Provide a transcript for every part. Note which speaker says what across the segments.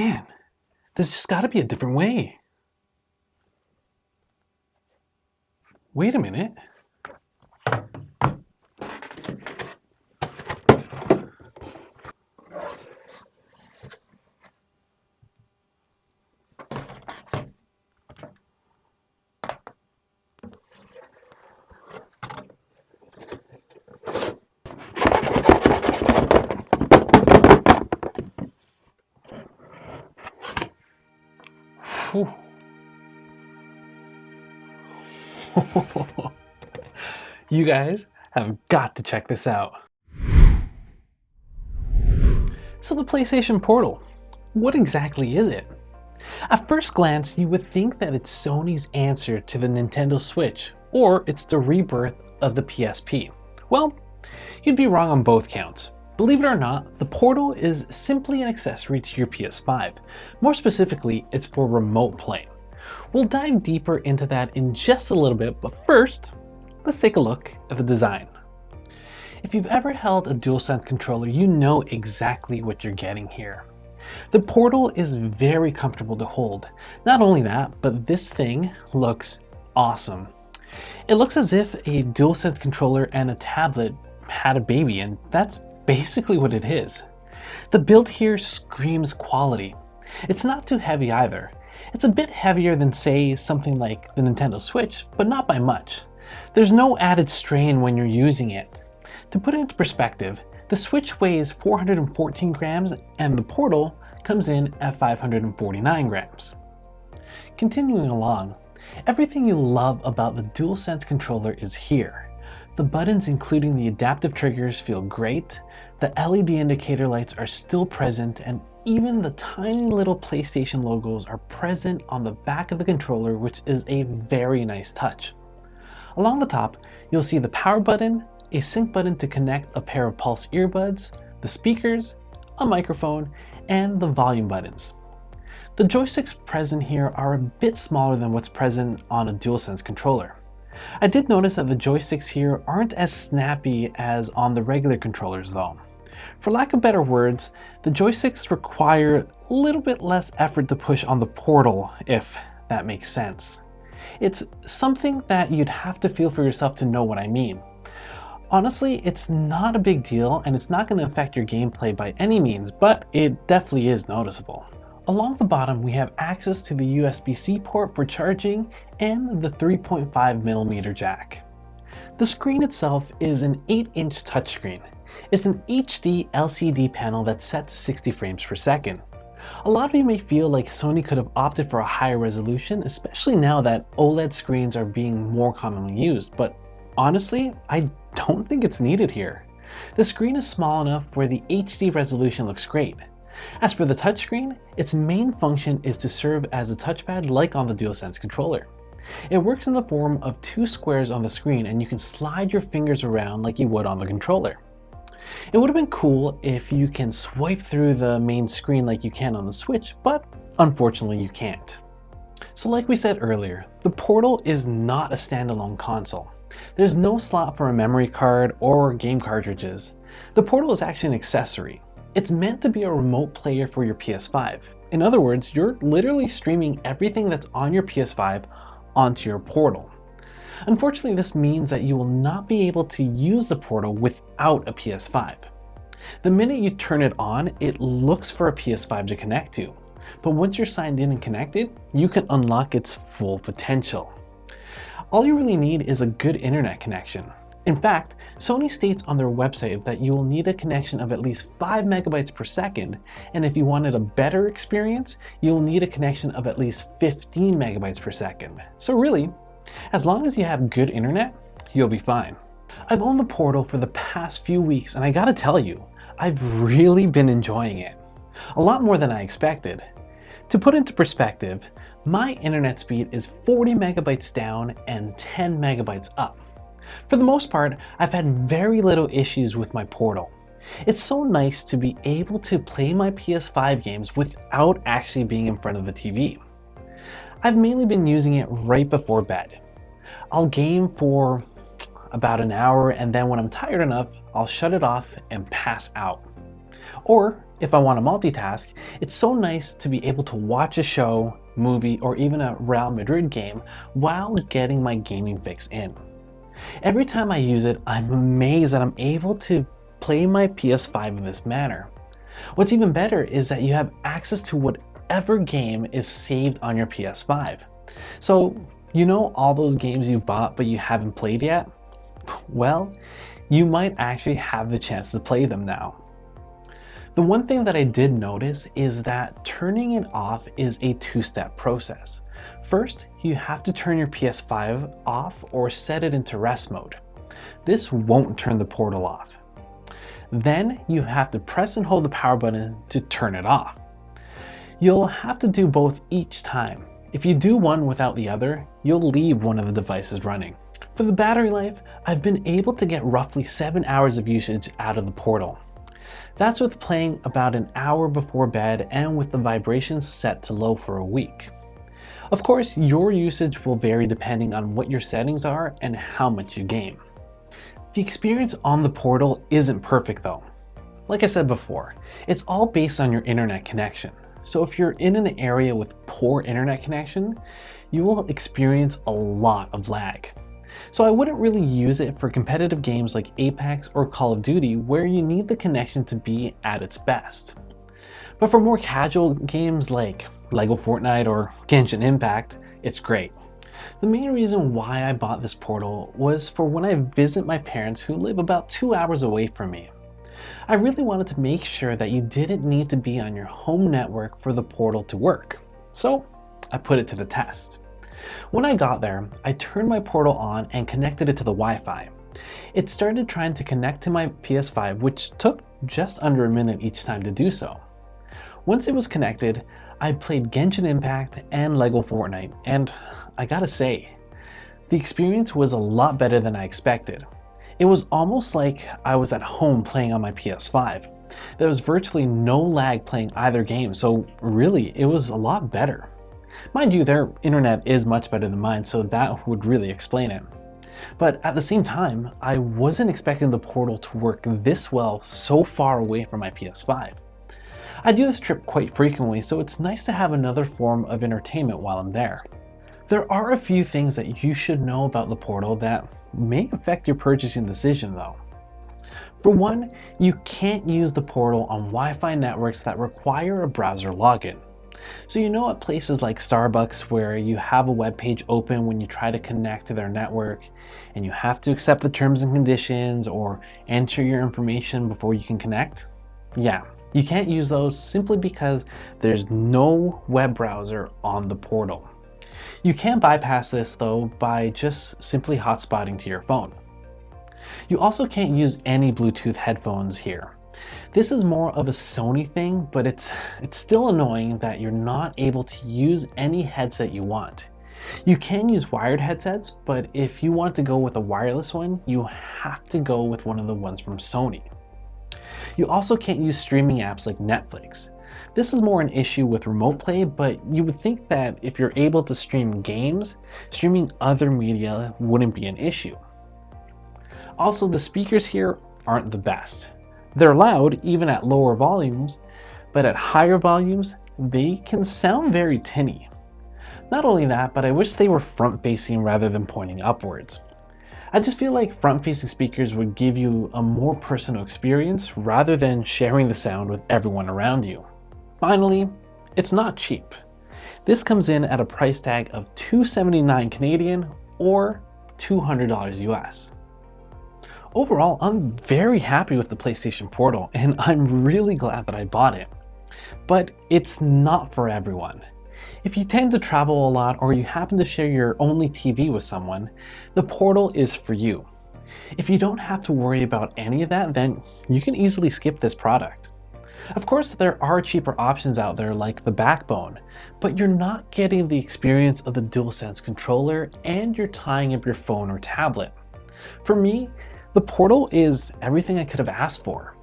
Speaker 1: Man, there's just gotta be a different way. Wait a minute. Whew. You guys have got to check this out. So the PlayStation Portal, what exactly is it? At first glance, you would think that it's Sony's answer to the Nintendo Switch, or it's the rebirth of the PSP. Well, you'd be wrong on both counts. Believe it or not, the Portal is simply an accessory to your PS5. More specifically, it's for remote play. We'll dive deeper into that in just a little bit, but first, let's take a look at the design. If you've ever held a DualSense controller, you know exactly what you're getting here. The Portal is very comfortable to hold. Not only that, but this thing looks awesome. It looks as if a DualSense controller and a tablet had a baby, and that's basically what it is. The build here screams quality. It's not too heavy either. It's a bit heavier than, say, something like the Nintendo Switch, but not by much. There's no added strain when you're using it. To put it into perspective, the Switch weighs 414 grams and the Portal comes in at 549 grams. Continuing along, everything you love about the DualSense controller is here. The buttons, including the adaptive triggers, feel great, the LED indicator lights are still present, and even the tiny little PlayStation logos are present on the back of the controller, which is a very nice touch. Along the top, you'll see the power button, a sync button to connect a pair of Pulse earbuds, the speakers, a microphone, and the volume buttons. The joysticks present here are a bit smaller than what's present on a DualSense controller. I did notice that the joysticks here aren't as snappy as on the regular controllers though. For lack of better words, the joysticks require a little bit less effort to push on the Portal, if that makes sense. It's something that you'd have to feel for yourself to know what I mean. Honestly, it's not a big deal and it's not going to affect your gameplay by any means, but it definitely is noticeable. Along the bottom, we have access to the USB-C port for charging and the 3.5mm jack. The screen itself is an 8-inch touchscreen. It's an HD LCD panel that's set to 60 frames per second. A lot of you may feel like Sony could have opted for a higher resolution, especially now that OLED screens are being more commonly used, but honestly, I don't think it's needed here. The screen is small enough where the HD resolution looks great. As for the touchscreen, its main function is to serve as a touchpad like on the DualSense controller. It works in the form of two squares on the screen and you can slide your fingers around like you would on the controller. It would have been cool if you can swipe through the main screen like you can on the Switch, but unfortunately you can't. So like we said earlier, the Portal is not a standalone console. There's no slot for a memory card or game cartridges. The Portal is actually an accessory. It's meant to be a remote player for your PS5. In other words, you're literally streaming everything that's on your PS5 onto your Portal. Unfortunately, this means that you will not be able to use the Portal without a PS5. The minute you turn it on, it looks for a PS5 to connect to. But once you're signed in and connected, you can unlock its full potential. All you really need is a good internet connection. In fact, Sony states on their website that you will need a connection of at least 5 megabytes per second, and if you wanted a better experience, you will need a connection of at least 15 megabytes per second. So really, as long as you have good internet, you'll be fine. I've owned the Portal for the past few weeks, and I gotta tell you, I've really been enjoying it. A lot more than I expected. To put into perspective, my internet speed is 40 megabytes down and 10 megabytes up. For the most part, I've had very little issues with my Portal. It's so nice to be able to play my PS5 games without actually being in front of the TV. I've mainly been using it right before bed. I'll game for about an hour and then when I'm tired enough, I'll shut it off and pass out. Or if I want to multitask, it's so nice to be able to watch a show, movie, or even a Real Madrid game while getting my gaming fix in. Every time I use it, I'm amazed that I'm able to play my PS5 in this manner. What's even better is that you have access to whatever game is saved on your PS5. So, you know all those games you bought but you haven't played yet? Well, you might actually have the chance to play them now. The one thing that I did notice is that turning it off is a two-step process. First, you have to turn your PS5 off or set it into rest mode. This won't turn the portal off. Then you have to press and hold the power button to turn it off. You'll have to do both each time. If you do one without the other, you'll leave one of the devices running. For the battery life, I've been able to get roughly 7 hours of usage out of the portal. That's with playing about an hour before bed and with the vibrations set to low for a week. Of course, your usage will vary depending on what your settings are and how much you game. The experience on the portal isn't perfect though. Like I said before, it's all based on your internet connection. So if you're in an area with poor internet connection, you will experience a lot of lag. So I wouldn't really use it for competitive games like Apex or Call of Duty where you need the connection to be at its best. But for more casual games like Lego Fortnite or Genshin Impact, it's great. The main reason why I bought this portal was for when I visit my parents who live about 2 hours away from me. I really wanted to make sure that you didn't need to be on your home network for the portal to work. So I put it to the test. When I got there, I turned my portal on and connected it to the Wi-Fi. It started trying to connect to my PS5, which took just under a minute each time to do so. Once it was connected, I played Genshin Impact and Lego Fortnite, and I gotta say, the experience was a lot better than I expected. It was almost like I was at home playing on my PS5. There was virtually no lag playing either game, so really, it was a lot better. Mind you, their internet is much better than mine, so that would really explain it. But at the same time, I wasn't expecting the portal to work this well so far away from my PS5. I do this trip quite frequently, so it's nice to have another form of entertainment while I'm there. There are a few things that you should know about the portal that may affect your purchasing decision though. For one, you can't use the portal on Wi-Fi networks that require a browser login. So you know at places like Starbucks where you have a web page open when you try to connect to their network and you have to accept the terms and conditions or enter your information before you can connect? Yeah, you can't use those simply because there's no web browser on the portal. You can bypass this though by just simply hotspotting to your phone. You also can't use any Bluetooth headphones here. This is more of a Sony thing, but it's still annoying that you're not able to use any headset you want. You can use wired headsets, but if you want to go with a wireless one, you have to go with one of the ones from Sony. You also can't use streaming apps like Netflix. This is more an issue with remote play, but you would think that if you're able to stream games, streaming other media wouldn't be an issue. Also, the speakers here aren't the best. They're loud even at lower volumes, but at higher volumes, they can sound very tinny. Not only that, but I wish they were front-facing rather than pointing upwards. I just feel like front-facing speakers would give you a more personal experience rather than sharing the sound with everyone around you. Finally, it's not cheap. This comes in at a price tag of $279 Canadian or $200 US. Overall, I'm very happy with the PlayStation Portal and I'm really glad that I bought it. But it's not for everyone. If you tend to travel a lot or you happen to share your only TV with someone, the Portal is for you. If you don't have to worry about any of that, then you can easily skip this product. Of course, there are cheaper options out there like the Backbone, but you're not getting the experience of the DualSense controller and you're tying up your phone or tablet. For me, the Portal is everything I could have asked for.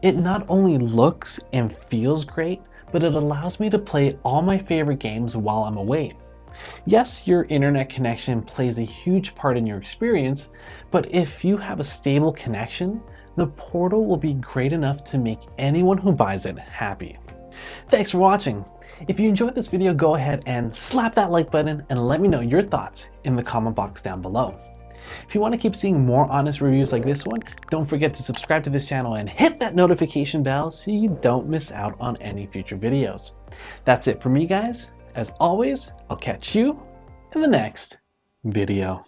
Speaker 1: It not only looks and feels great, but it allows me to play all my favorite games while I'm away. Yes, your internet connection plays a huge part in your experience, but if you have a stable connection, the Portal will be great enough to make anyone who buys it happy. Thanks for watching. If you enjoyed this video, go ahead and slap that like button and let me know your thoughts in the comment box down below. If you want to keep seeing more honest reviews like this one, don't forget to subscribe to this channel and hit that notification bell so you don't miss out on any future videos. That's it for me, guys. As always, I'll catch you in the next video.